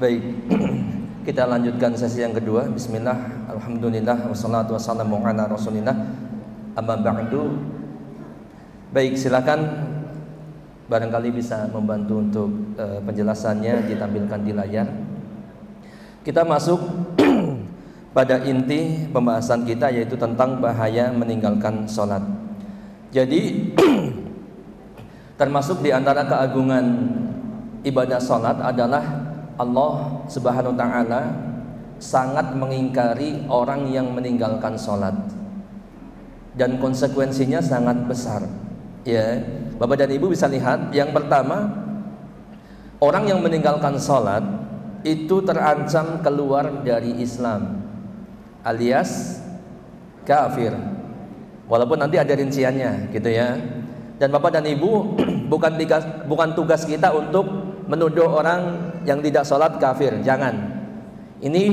Baik, kita lanjutkan sesi yang kedua. Bismillah, alhamdulillah, wassalatu wassalamu ala rasulillah, amma ba'du. Baik, silakan barangkali bisa membantu untuk penjelasannya ditampilkan di layar. Kita masuk pada inti pembahasan kita, yaitu tentang bahaya meninggalkan sholat. Jadi termasuk di antara keagungan ibadah sholat adalah Allah Subhanahu wa ta'ala sangat mengingkari orang yang meninggalkan sholat, dan konsekuensinya sangat besar. Ya, Bapak dan Ibu bisa lihat, yang pertama, orang yang meninggalkan sholat itu terancam keluar dari Islam, alias kafir. Walaupun nanti ada rinciannya, gitu ya. Dan Bapak dan Ibu, bukan tugas kita untuk menuduh orang yang tidak sholat kafir, jangan. Ini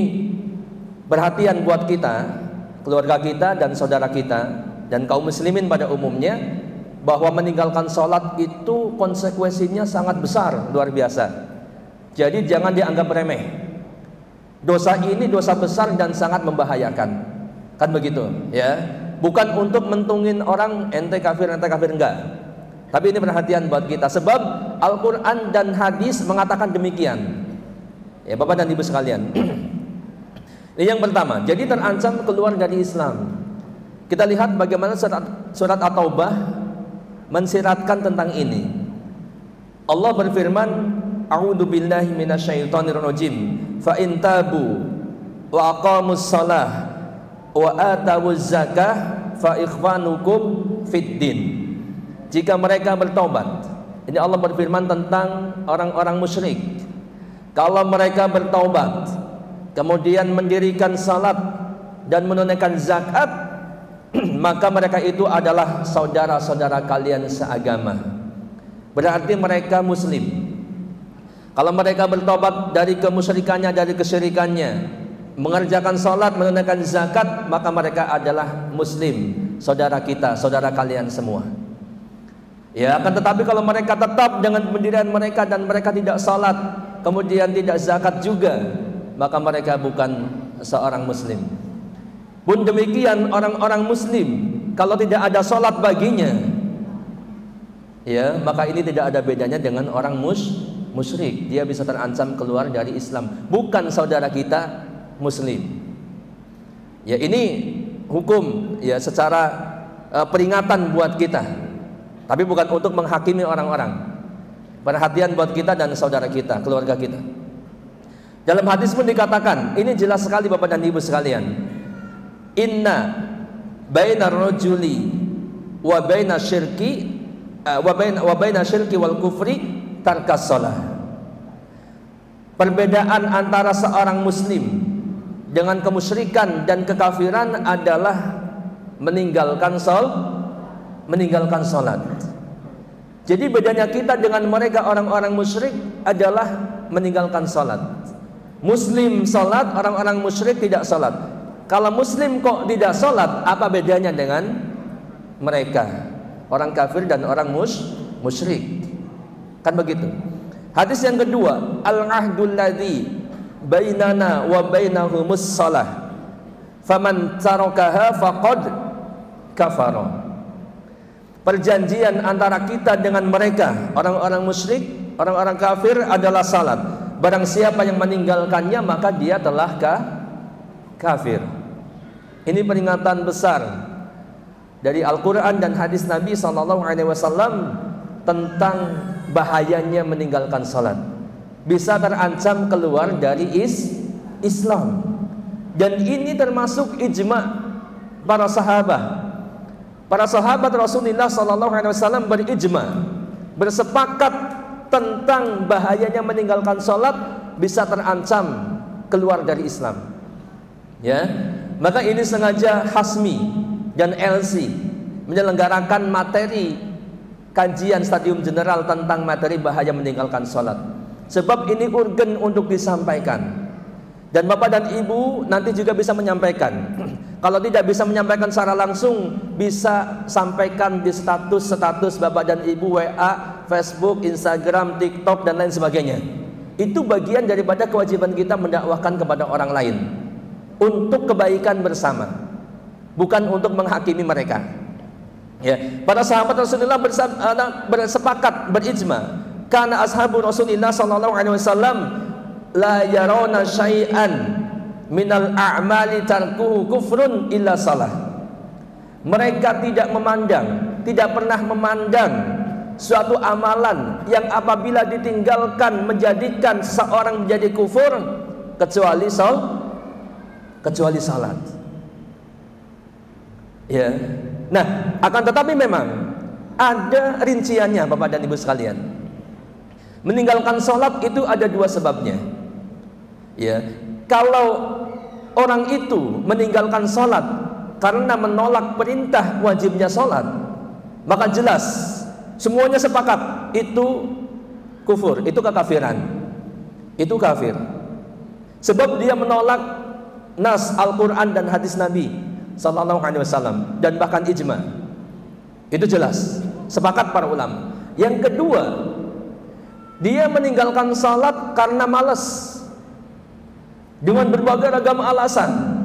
perhatian buat kita, keluarga kita dan saudara kita, dan kaum muslimin pada umumnya, bahwa meninggalkan sholat itu konsekuensinya sangat besar, luar biasa. Jadi jangan dianggap remeh. Dosa ini dosa besar dan sangat membahayakan, kan begitu ya. Bukan untuk mentungin orang ente kafir enggak. Tapi ini perhatian buat kita, sebab Al-Quran dan hadis mengatakan demikian. Ya Bapak dan Ibu sekalian. Ini yang pertama, jadi terancam keluar dari Islam. Kita lihat bagaimana surat At-Taubah mensiratkan tentang ini. Allah berfirman, A'udzu billahi minasyaitonir rajim. Fa in tabu wa aqamus shalah wa atawuz zakah fa ikhwanukum fid din. Jika mereka bertobat, ini Allah berfirman tentang orang-orang musyrik. Kalau mereka bertobat, kemudian mendirikan salat dan menunaikan zakat, maka mereka itu adalah saudara-saudara kalian seagama. Berarti mereka muslim. Kalau mereka bertobat dari kemusyrikannya, dari kesyirikannya, mengerjakan salat, menunaikan zakat, maka mereka adalah muslim, saudara kita, saudara kalian semua. Ya, akan tetapi kalau mereka tetap dengan pendirian mereka dan mereka tidak salat, kemudian tidak zakat juga, maka mereka bukan seorang muslim. Pun demikian orang-orang muslim, kalau tidak ada salat baginya, ya, maka ini tidak ada bedanya dengan orang musyrik. Dia bisa terancam keluar dari Islam, bukan saudara kita muslim. Ya, ini hukum ya, secara peringatan buat kita. Tapi bukan untuk menghakimi orang-orang. Perhatian buat kita dan saudara kita, keluarga kita. Dalam hadis pun dikatakan, ini jelas sekali Bapak dan Ibu sekalian. Inna bainar rajuli wa baina syirki wa baina syirki wal kufri tarkas shalah. Perbedaan antara seorang muslim dengan kemusyrikan dan kekafiran adalah meninggalkan salat. Jadi bedanya kita dengan mereka orang-orang musyrik adalah meninggalkan salat. Muslim salat, orang-orang musyrik tidak salat. Kalau muslim kok tidak salat, apa bedanya dengan mereka orang kafir dan orang musyrik? Kan begitu. Hadis yang kedua, al-ahdul ladzi bainana wa bainahumus shalah. Faman tarakaha faqad kafara. Perjanjian antara kita dengan mereka orang-orang musyrik, orang-orang kafir adalah salat. Barang siapa yang meninggalkannya, maka dia telah kafir. Ini peringatan besar dari Al-Quran dan hadis Nabi SAW tentang bahayanya meninggalkan salat. Bisa terancam keluar dari Islam. Dan ini termasuk ijma' para sahabat. Para sahabat Rasulullah SAW berijma, bersepakat tentang bahayanya meninggalkan sholat, bisa terancam keluar dari Islam. Ya, maka ini sengaja Hasmi dan LC menyelenggarakan materi kajian stadium general tentang materi bahaya meninggalkan sholat. Sebab ini urgen untuk disampaikan. Dan Bapak dan Ibu nanti juga bisa menyampaikan. Kalau tidak bisa menyampaikan secara langsung, bisa sampaikan di status Bapak dan Ibu, WA, Facebook, Instagram, TikTok dan lain sebagainya. Itu bagian daripada kewajiban kita mendakwahkan kepada orang lain untuk kebaikan bersama, bukan untuk menghakimi mereka. Ya, para sahabat Rasulullah bersepakat, berijma, karena ashabu Rasulullah sallallahu alaihi wasallam la yarawna syai'an minal a'mali tarkuhu kufrun illa salah. Mereka tidak pernah memandang suatu amalan yang apabila ditinggalkan menjadikan seseorang menjadi kufur kecuali salat. Ya. Nah, akan tetapi memang ada rinciannya Bapak dan Ibu sekalian. Meninggalkan salat itu ada dua sebabnya. Ya. Kalau orang itu meninggalkan salat karena menolak perintah wajibnya salat, maka jelas semuanya sepakat itu kufur, itu kekafiran, itu kafir. Sebab dia menolak nas Al-Quran dan hadis Nabi sallallahu alaihi wasallam dan bahkan ijma. Itu jelas, sepakat para ulama. Yang kedua, dia meninggalkan salat karena malas dengan berbagai ragam alasan.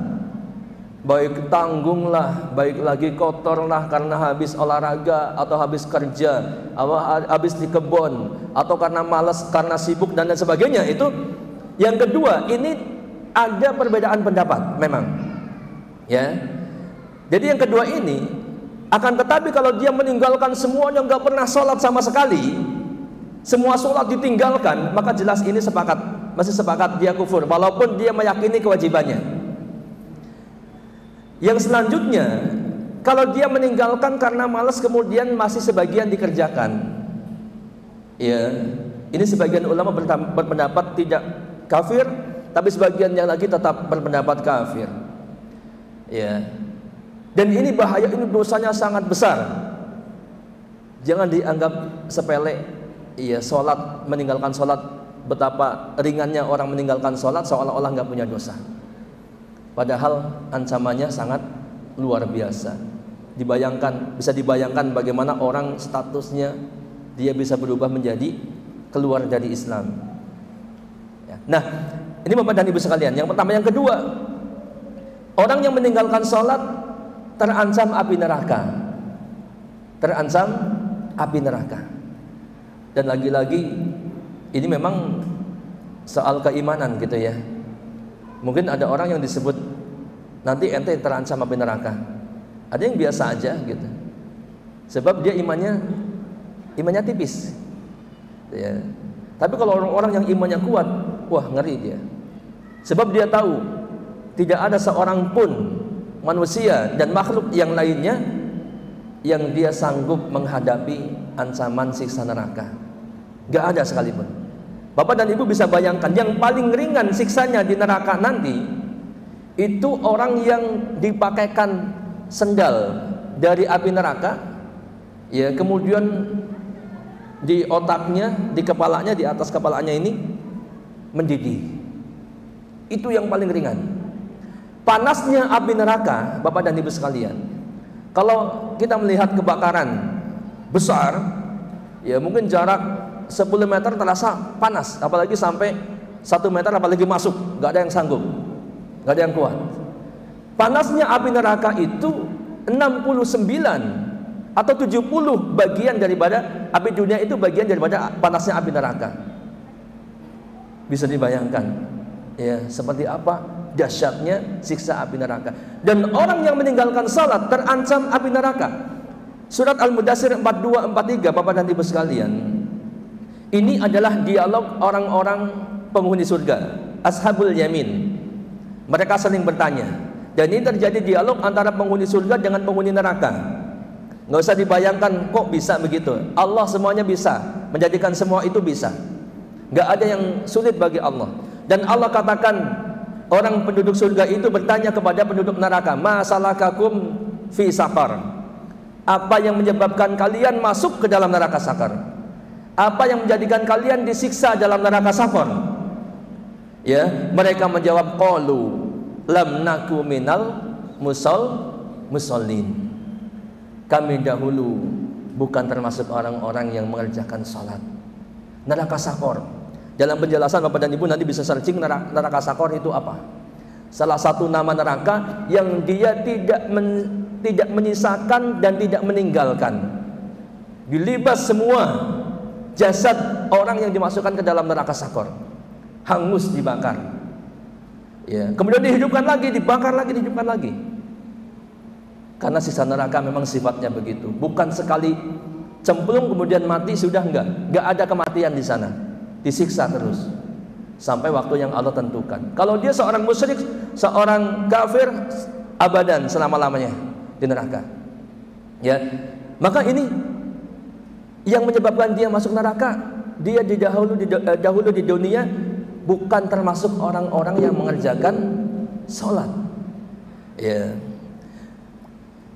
Baik tanggunglah, baik lagi kotorlah karena habis olahraga atau habis kerja, atau habis di kebun, atau karena malas, karena sibuk dan lain sebagainya. Itu yang kedua. Ini ada perbedaan pendapat memang, ya. Jadi yang kedua ini, akan tetapi kalau dia meninggalkan semuanya, nggak pernah sholat sama sekali, semua sholat ditinggalkan, maka jelas ini masih sepakat dia kufur, walaupun dia meyakini kewajibannya. Yang selanjutnya, kalau dia meninggalkan karena malas kemudian masih sebagian dikerjakan, ya, ini sebagian ulama berpendapat tidak kafir, tapi sebagiannya lagi tetap berpendapat kafir, ya. Dan ini bahaya, ini dosanya sangat besar. Jangan dianggap sepele, ya, sholat, meninggalkan sholat, betapa ringannya orang meninggalkan sholat seolah-olah nggak punya dosa. Padahal ancamannya sangat luar biasa. Bisa dibayangkan bagaimana orang statusnya dia bisa berubah menjadi keluar dari Islam. Ya. Nah, ini Bapak dan Ibu sekalian. Yang pertama, yang kedua, orang yang meninggalkan sholat terancam api neraka. Terancam api neraka. Dan lagi-lagi ini memang soal keimanan gitu ya. Mungkin ada orang yang disebut nanti ente terancam api neraka. Ada yang biasa aja gitu. Sebab dia imannya tipis. Ya. Tapi kalau orang-orang yang imannya kuat, wah ngeri dia. Sebab dia tahu tidak ada seorang pun manusia dan makhluk yang lainnya yang dia sanggup menghadapi ancaman siksa neraka. Gak ada sekalipun. Bapak dan Ibu bisa bayangkan, yang paling ringan siksanya di neraka nanti itu orang yang dipakaikan sendal dari api neraka, ya, kemudian di otaknya, di kepalanya, di atas kepalanya ini mendidih. Itu yang paling ringan. Panasnya api neraka, Bapak dan Ibu sekalian, kalau kita melihat kebakaran besar, ya mungkin jarak 10 meter terasa panas, apalagi sampai 1 meter, apalagi masuk, gak ada yang sanggup, gak ada yang kuat. Panasnya api neraka itu 69 atau 70 bagian daripada api dunia, itu bagian daripada panasnya api neraka. Bisa dibayangkan, ya, seperti apa dahsyatnya siksa api neraka. Dan orang yang meninggalkan salat terancam api neraka. Surat Al-Mudaththir 42-43, Bapak dan Ibu sekalian. Ini adalah dialog orang-orang penghuni surga, ashabul yamin. Mereka saling bertanya. Dan ini terjadi dialog antara penghuni surga dengan penghuni neraka. Nggak usah dibayangkan kok bisa begitu. Allah semuanya bisa, menjadikan semua itu bisa. Nggak ada yang sulit bagi Allah. Dan Allah katakan, orang penduduk surga itu bertanya kepada penduduk neraka, ma salakakum fi saqar. Apa yang menyebabkan kalian masuk ke dalam neraka sakar? Apa yang menjadikan kalian disiksa dalam neraka saqar? Ya, mereka menjawab, qalu lam naku minal musallin. Kami dahulu bukan termasuk orang-orang yang mengerjakan salat. Neraka saqar. Dalam penjelasan Bapak dan Ibu nanti bisa searching neraka sakor itu apa. Salah satu nama neraka yang dia tidak menyisakan dan tidak meninggalkan. Dilibas semua jasad orang yang dimasukkan ke dalam neraka sakor, hangus dibakar. Ya, kemudian dihidupkan lagi, dibakar lagi, dihidupkan lagi. Karena sisa neraka memang sifatnya begitu. Bukan sekali cemplung kemudian mati sudah enggak ada kematian di sana. Disiksa terus sampai waktu yang Allah tentukan. Kalau dia seorang musyrik, seorang kafir, abadan selama-lamanya di neraka. Ya. Maka ini yang menyebabkan dia masuk neraka. Dia dahulu di dunia bukan termasuk orang-orang yang mengerjakan sholat. Ya.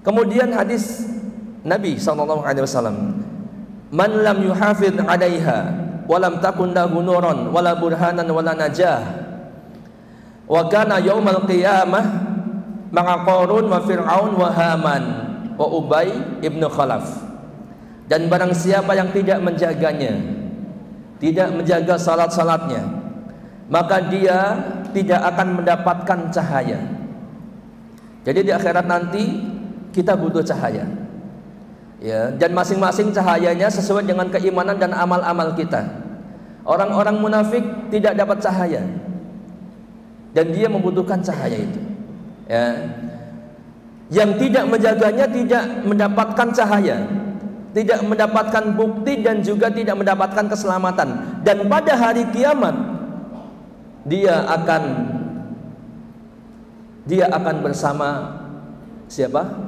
Kemudian hadis Nabi SAW, man lam yuhafid 'alaiha walam takun lahu nuran wala burhanan wala najah wa kana yaumal qiyamah ma'a Qarun wa Fir'aun wa Haman wa Ubay ibn Khalaf. Dan barang siapa yang tidak menjaganya, tidak menjaga salat-salatnya, maka dia tidak akan mendapatkan cahaya. Jadi di akhirat nanti kita butuh cahaya. Ya, dan masing-masing cahayanya sesuai dengan keimanan dan amal-amal kita. Orang-orang munafik tidak dapat cahaya, dan dia membutuhkan cahaya itu. Ya. Yang tidak menjaganya tidak mendapatkan cahaya, tidak mendapatkan bukti, dan juga tidak mendapatkan keselamatan. Dan pada hari kiamat dia akan bersama siapa?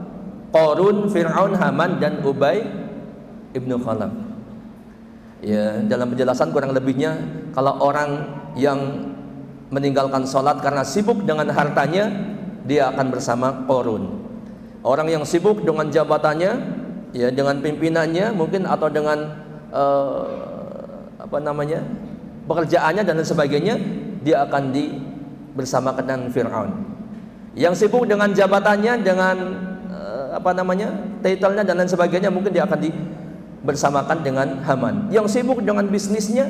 Qarun, Fir'aun, Haman, dan Ubay ibnu Khalaf. Ya, dalam penjelasan kurang lebihnya, kalau orang yang meninggalkan sholat karena sibuk dengan hartanya, dia akan bersama Qarun. Orang yang sibuk dengan jabatannya, ya, dengan pimpinannya mungkin, atau dengan pekerjaannya dan lain sebagainya, dia akan bersamakan dengan Fir'aun. Yang sibuk dengan jabatannya, dengan title-nya dan lain sebagainya, mungkin dia akan bersamakan dengan Haman. Yang sibuk dengan bisnisnya,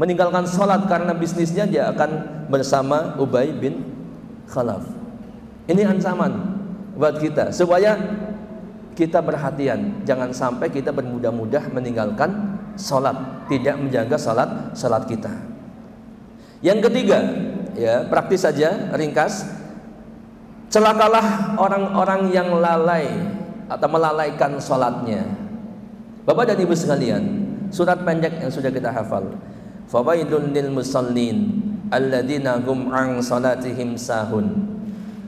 meninggalkan sholat karena bisnisnya, dia akan bersama Ubay bin Khalaf. Ini ancaman buat kita supaya kita perhatian, jangan sampai kita bermudah-mudah meninggalkan sholat, tidak menjaga sholat kita. Yang ketiga, ya, praktis saja, ringkas. Celakalah orang-orang yang lalai atau melalaikan sholatnya. Bapak dan Ibu sekalian, surat pendek yang sudah kita hafal, fawaidul lil musallin alladzina hum an salatihim sahun.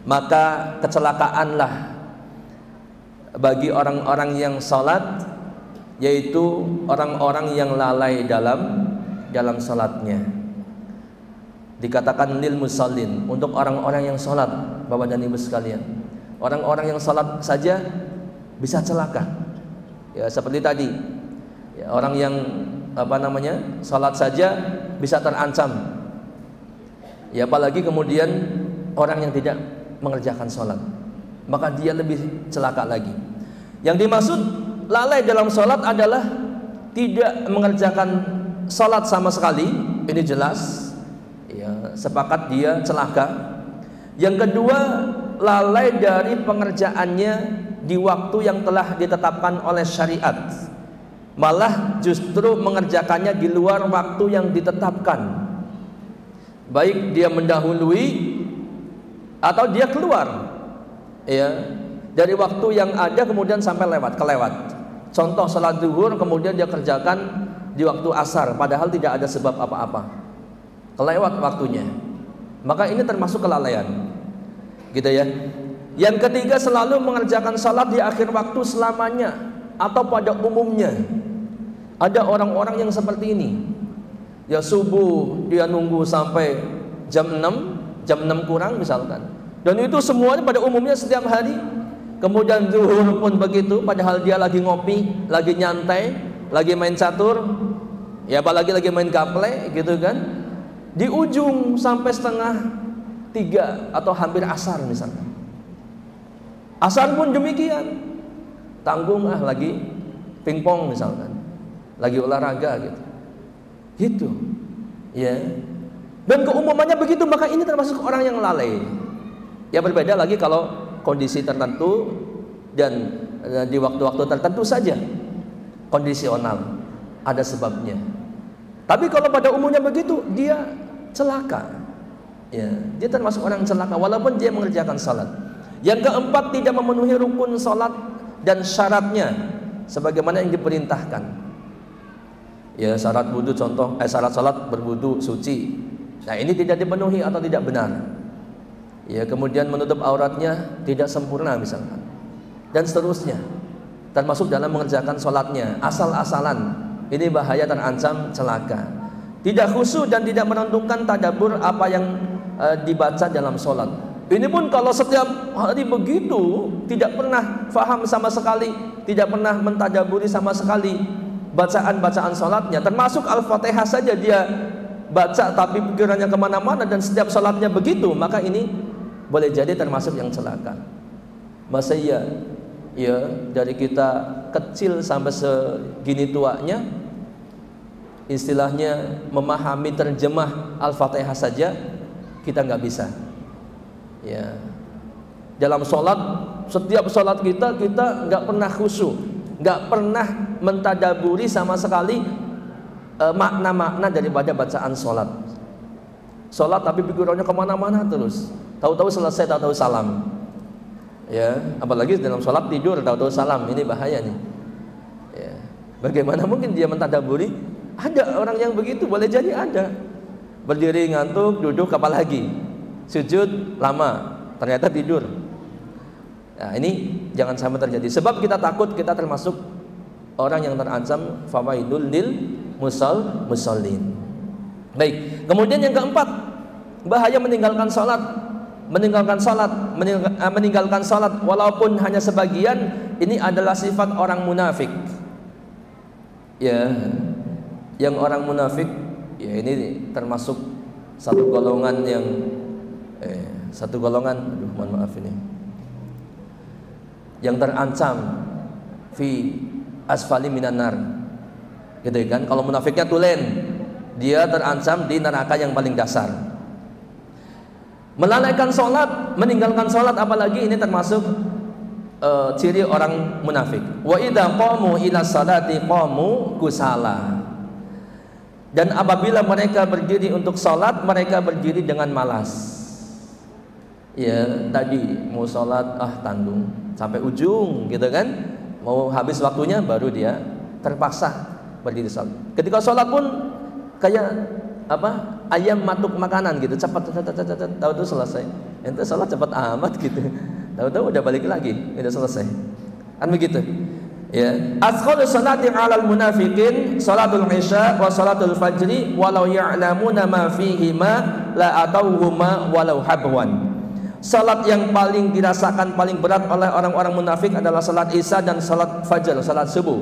Maka kecelakaanlah bagi orang-orang yang sholat, yaitu orang-orang yang lalai dalam sholatnya. Dikatakan lil musallin, untuk orang-orang yang sholat. Bapak dan Ibu sekalian, orang-orang yang sholat saja bisa celaka. Ya, seperti tadi, ya, orang yang sholat saja bisa terancam. Ya, apalagi kemudian orang yang tidak mengerjakan sholat, maka dia lebih celaka lagi. Yang dimaksud lalai dalam sholat adalah tidak mengerjakan sholat sama sekali. Ini jelas, ya, sepakat dia celaka. Yang kedua, lalai dari pengerjaannya di waktu yang telah ditetapkan oleh syariat, malah justru mengerjakannya di luar waktu yang ditetapkan. Baik dia mendahului atau dia keluar, ya, dari waktu yang ada kemudian sampai kelewat. Contoh salat zuhur kemudian dia kerjakan di waktu asar, padahal tidak ada sebab apa-apa, kelewat waktunya. Maka ini termasuk kelalaian, gitu ya. Yang ketiga, selalu mengerjakan salat di akhir waktu selamanya atau pada umumnya. Ada orang-orang yang seperti ini. Ya, subuh dia nunggu sampai jam 6 kurang misalkan. Dan itu semuanya pada umumnya setiap hari. Kemudian zuhur pun begitu, padahal dia lagi ngopi, lagi nyantai, lagi main catur, ya apalagi lagi main gaple gitu kan. Di ujung sampai 2:30 atau hampir asar misalnya. Asar pun demikian, tanggung lagi pingpong misalkan, lagi olahraga gitu. Ya. Dan keumumannya begitu, maka ini termasuk orang yang lalai. Ya berbeda lagi kalau kondisi tertentu dan di waktu-waktu tertentu saja, kondisional, ada sebabnya. Tapi kalau pada umumnya begitu, dia celaka. Ya, dia termasuk orang celaka walaupun dia mengerjakan salat. Yang keempat, tidak memenuhi rukun salat dan syaratnya sebagaimana yang diperintahkan. Ya, syarat wudu contoh, syarat salat berwudu suci. Nah, ini tidak dipenuhi atau tidak benar. Ya, kemudian menutup auratnya tidak sempurna misalkan. Dan seterusnya. Termasuk dalam mengerjakan salatnya asal-asalan. Ini bahaya, terancam celaka. Tidak khusyuk dan tidak menentukan tadabbur apa yang dibaca dalam salat. Ini pun kalau setiap hari begitu, tidak pernah faham sama sekali, tidak pernah mentadaburi sama sekali bacaan-bacaan salatnya, termasuk Al-Fatihah saja dia baca tapi pikirannya kemana-mana dan setiap salatnya begitu, maka ini boleh jadi termasuk yang celaka. Masa iya, ya dari kita kecil sampai segini tuanya, istilahnya memahami terjemah Al-Fatihah saja kita nggak bisa. Ya, dalam sholat, setiap sholat kita nggak pernah khusyuk, nggak pernah mentadaburi sama sekali makna-makna daripada bacaan sholat. Sholat tapi pikirannya kemana-mana terus. Tahu-tahu selesai, tahu-tahu salam. Ya, apalagi dalam sholat tidur, tahu-tahu salam. Ini bahaya nih. Ya, bagaimana mungkin dia mentadaburi? Ada orang yang begitu, boleh jadi ada. Berdiri ngantuk, duduk apalagi. Sujud lama, ternyata tidur. Nah, ini jangan sampai terjadi. Sebab kita takut kita termasuk orang yang terancam fawaidul lil musallin. Baik. Kemudian yang keempat, bahaya meninggalkan salat. Meninggalkan salat walaupun hanya sebagian, ini adalah sifat orang munafik. Ya. Yang orang munafik, ya ini termasuk satu golongan yang mohon maaf ini, yang terancam fi asfali minan nar, gitu kan? Kalau munafiknya tulen, dia terancam di neraka yang paling dasar. Melalaikan sholat, meninggalkan sholat, apalagi ini termasuk ciri orang munafik. Wa idza qamu ila salati qamu kusala. Dan apabila mereka berdiri untuk sholat, mereka berdiri dengan malas. Ya tadi mau sholat tanggung sampai ujung gitu kan, mau habis waktunya baru dia terpaksa berdiri sholat. Ketika sholat pun kayak apa, ayam matuk makanan gitu, cepat tahu-tahu selesai. Ente sholat cepat amat gitu, tahu-tahu udah balik lagi, udah selesai kan begitu. Ya, asqalu salati 'alal munafiqin salatul isya wa salatul fajri walau ya'lamuna ma fihima la atauhuma walau habwan. Salat yang paling dirasakan paling berat oleh orang-orang munafik adalah salat isya dan salat fajar, salat subuh.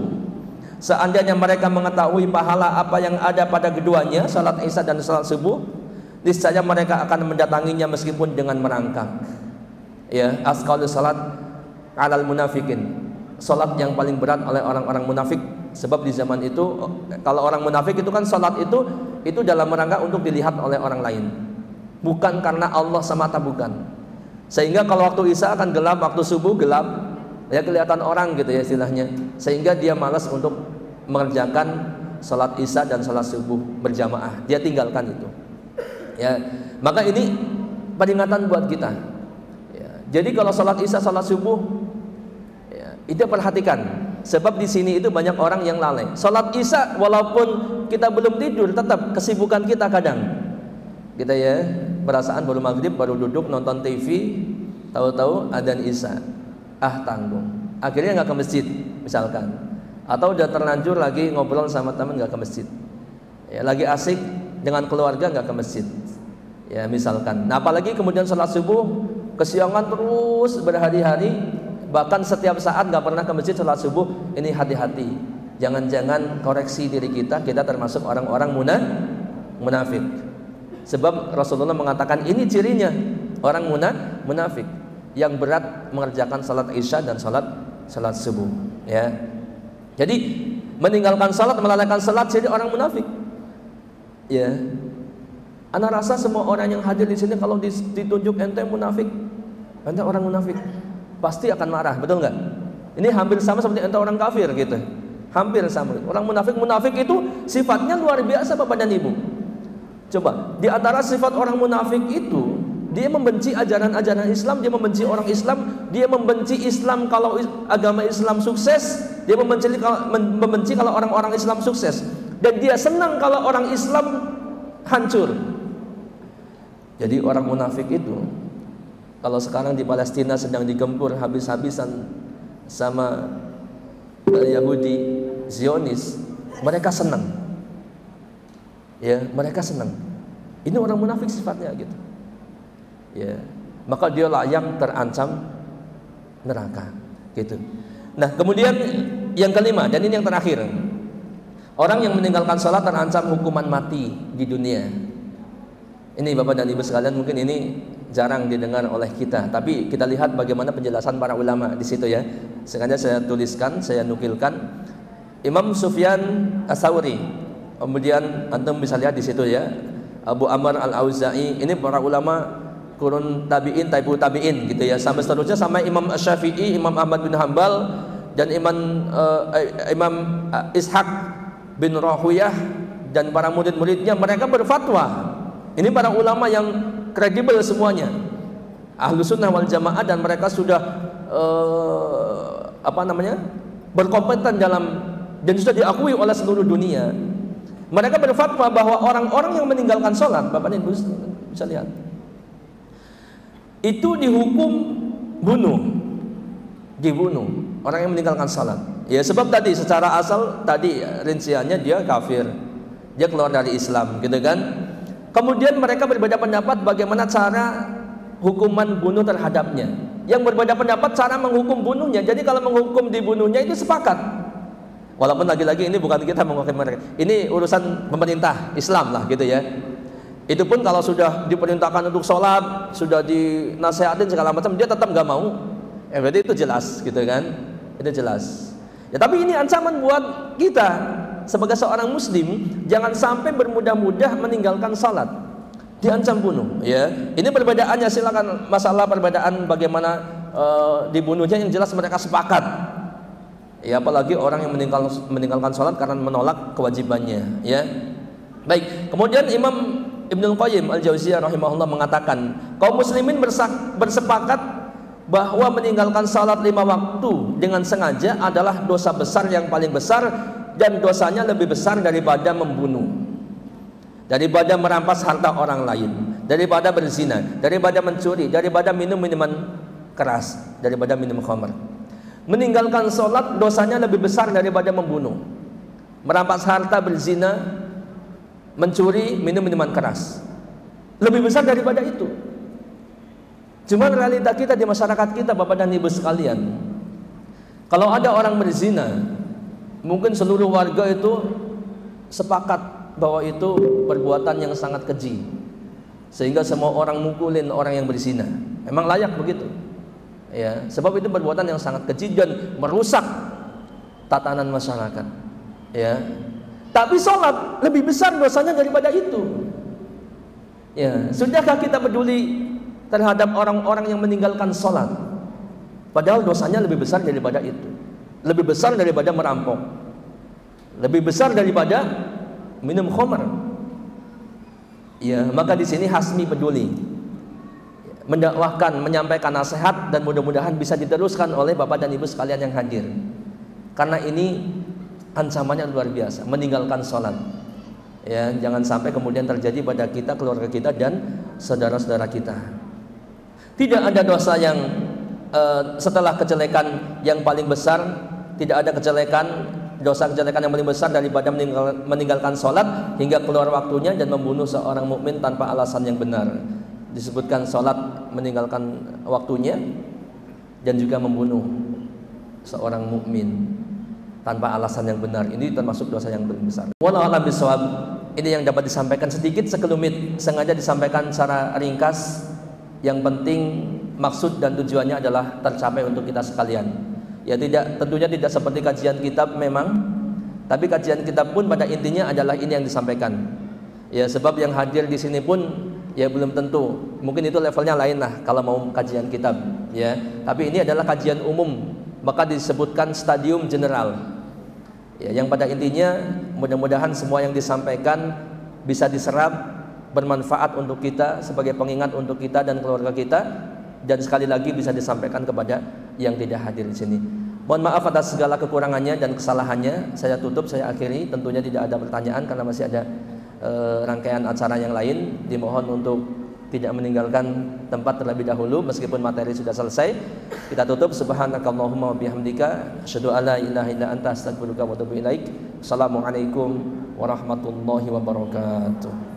Seandainya mereka mengetahui pahala apa yang ada pada keduanya, salat isya dan salat subuh, niscaya mereka akan mendatanginya meskipun dengan merangkak. Ya, asqalu salat 'alal munafiqin. Salat yang paling berat oleh orang-orang munafik, sebab di zaman itu kalau orang munafik itu kan salat itu dalam rangka untuk dilihat oleh orang lain, bukan karena Allah semata, bukan. Sehingga kalau waktu isya akan gelap, waktu subuh gelap, ya kelihatan orang gitu ya istilahnya. Sehingga dia malas untuk mengerjakan salat isya dan salat subuh berjamaah, dia tinggalkan itu. Ya, maka ini peringatan buat kita. Ya, jadi kalau salat isya, salat subuh, ya, itu perhatikan. Sebab di sini itu banyak orang yang lalai. Salat isya walaupun kita belum tidur, tetap kesibukan kita kadang. Kita ya perasaan baru maghrib, baru duduk nonton TV, tahu-tahu adzan isya, tanggung, akhirnya nggak ke masjid misalkan, atau udah terlanjur lagi ngobrol sama teman nggak ke masjid, ya lagi asik dengan keluarga nggak ke masjid, ya misalkan. Nah apalagi kemudian sholat subuh kesiangan terus berhari-hari, bahkan setiap saat nggak pernah ke masjid sholat subuh. Ini hati-hati, jangan-jangan koreksi diri kita termasuk orang-orang munafik. Sebab Rasulullah mengatakan ini cirinya orang munafik yang berat mengerjakan salat isya dan salat subuh. Ya, jadi meninggalkan salat, melalaikan salat, jadi orang munafik. Ya, Ana rasa semua orang yang hadir di sini kalau ditunjuk ente munafik, ente orang munafik, pasti akan marah, betul nggak? Ini hampir sama seperti ente orang kafir gitu. Hampir sama. Orang munafik itu sifatnya luar biasa Bapak dan Ibu. Coba, di antara sifat orang munafik itu, dia membenci ajaran-ajaran Islam, dia membenci orang Islam, dia membenci Islam kalau agama Islam sukses, dia membenci kalau orang-orang Islam sukses, dan dia senang kalau orang Islam hancur. Jadi orang munafik itu, kalau sekarang di Palestina sedang digempur habis-habisan sama Yahudi Zionis, mereka senang. Ya, mereka senang. Ini orang munafik sifatnya gitu. Ya, maka dia layak terancam neraka gitu. Nah, kemudian yang kelima, dan ini yang terakhir, orang yang meninggalkan sholat terancam hukuman mati di dunia. Ini Bapak dan Ibu sekalian, mungkin ini jarang didengar oleh kita, tapi kita lihat bagaimana penjelasan para ulama di situ ya. Sengaja saya tuliskan, saya nukilkan Imam Sufyan Ats-Tsauri. Kemudian antum bisa lihat di situ ya, Abu Amr Al-Auza'i. Ini para ulama kurun tabi'in, tabi'ut tabi'in gitu ya, sampai seterusnya sampai Imam Syafi'i, Imam Ahmad bin Hanbal, dan Imam Ishaq bin Rahuyah dan para murid-muridnya, mereka berfatwa. Ini para ulama yang kredibel semuanya, Ahlus Sunnah wal Jamaah, dan mereka sudah berkompeten dalam, dan sudah diakui oleh seluruh dunia. Mereka berfatwa bahwa orang-orang yang meninggalkan sholat, Bapak Ibu bisa lihat, itu dihukum dibunuh orang yang meninggalkan sholat. Ya, sebab tadi secara asal tadi rinciannya dia kafir, dia keluar dari Islam gitu kan. Kemudian mereka berbeda pendapat bagaimana cara hukuman bunuh terhadapnya. Yang berbeda pendapat cara menghukum bunuhnya. Jadi kalau menghukum dibunuhnya itu sepakat. Walaupun lagi-lagi ini bukan kita menghukum mereka, ini urusan pemerintah Islam lah gitu ya. Itu pun kalau sudah diperintahkan untuk sholat, sudah dinasihatin segala macam, dia tetap nggak mau. Berarti itu jelas gitu kan. Itu jelas. Ya, tapi ini ancaman buat kita sebagai seorang muslim, jangan sampai bermudah-mudah meninggalkan salat, diancam bunuh ya. Ini perbedaannya, silakan masalah perbedaan bagaimana dibunuhnya, yang jelas mereka sepakat ya, apalagi orang yang meninggalkan salat karena menolak kewajibannya ya. Baik, kemudian Imam Ibnul Qayyim Al-Jauziyah rahimahullah mengatakan, kaum muslimin bersepakat bahwa meninggalkan salat 5 waktu dengan sengaja adalah dosa besar yang paling besar, dan dosanya lebih besar daripada membunuh, daripada merampas harta orang lain, daripada berzina, daripada mencuri, daripada minum minuman keras, daripada minum khamr. Meninggalkan sholat dosanya lebih besar daripada membunuh, merampas harta, berzina, mencuri, minum minuman keras, lebih besar daripada itu. Cuma realita kita di masyarakat kita, Bapak dan Ibu sekalian, kalau ada orang berzina, mungkin seluruh warga itu sepakat bahwa itu perbuatan yang sangat keji, sehingga semua orang mukulin orang yang berzina. Memang layak begitu ya, sebab itu perbuatan yang sangat keji dan merusak tatanan masyarakat ya. Tapi sholat lebih besar dosanya daripada itu ya. Sudahkah kita peduli terhadap orang-orang yang meninggalkan sholat, padahal dosanya lebih besar daripada itu, lebih besar daripada merampok, lebih besar daripada minum khamr. Ya, maka di sini Hasmi peduli, mendakwahkan, menyampaikan nasihat, dan mudah-mudahan bisa diteruskan oleh Bapak dan Ibu sekalian yang hadir. Karena ini ancamannya luar biasa, meninggalkan sholat. Ya, jangan sampai kemudian terjadi pada kita, keluarga kita, dan saudara-saudara kita. Tidak ada dosa yang setelah kejelekan yang paling besar, tidak ada dosa kejelekan yang paling besar daripada meninggalkan sholat hingga keluar waktunya dan membunuh seorang mukmin tanpa alasan yang benar. Disebutkan sholat meninggalkan waktunya dan juga membunuh seorang mukmin tanpa alasan yang benar. Ini termasuk dosa yang paling besar. Wallahu a'lam bishawab. Ini yang dapat disampaikan sedikit sekelumit, sengaja disampaikan secara ringkas. Yang penting maksud dan tujuannya adalah tercapai untuk kita sekalian. Ya, tentunya tidak seperti kajian kitab memang, tapi kajian kitab pun pada intinya adalah ini yang disampaikan. Ya, sebab yang hadir di sini pun ya belum tentu. Mungkin itu levelnya lain lah kalau mau kajian kitab, ya. Tapi ini adalah kajian umum, maka disebutkan stadium general. Ya, yang pada intinya mudah-mudahan semua yang disampaikan bisa diserap, bermanfaat untuk kita sebagai pengingat untuk kita dan keluarga kita, dan sekali lagi bisa disampaikan kepada yang tidak hadir di sini. Mohon maaf atas segala kekurangannya dan kesalahannya. Saya tutup, saya akhiri. Tentunya tidak ada pertanyaan karena masih ada rangkaian acara yang lain. Dimohon untuk tidak meninggalkan tempat terlebih dahulu meskipun materi sudah selesai. Kita tutup. Subhanakallahumma wa bihamdika asyhadu an la ilaha illa anta astaghfiruka wa atubu ilaik. Assalamualaikum warahmatullahi wabarakatuh.